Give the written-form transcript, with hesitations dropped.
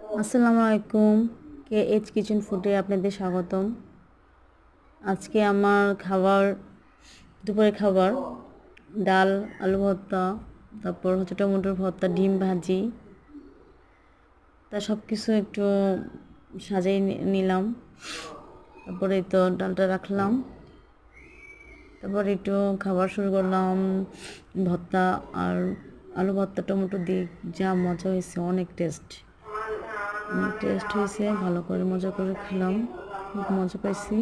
আসসালামু আলাইকুম। KH kitchen ফুডে আপনাদের স্বাগতম। আজকে আমার দুপুরের খাবার ডাল, আলু ভর্তা, তারপর হচ্ছে টমেটোর ভর্তা, ডিম ভাজি। তা সব কিছু একটু সাজিয়ে নিলাম। তারপরে তো ডালটা রাখলাম। তারপর একটু খাবার শুরু করলাম। ভর্তা আর আলু ভর্তা টমেটো দিয়ে যা মজা হয়েছে, অনেক টেস্ট হয়েছে। ভালো করে মজা করে খেলাম, খুব মজা পাইছি।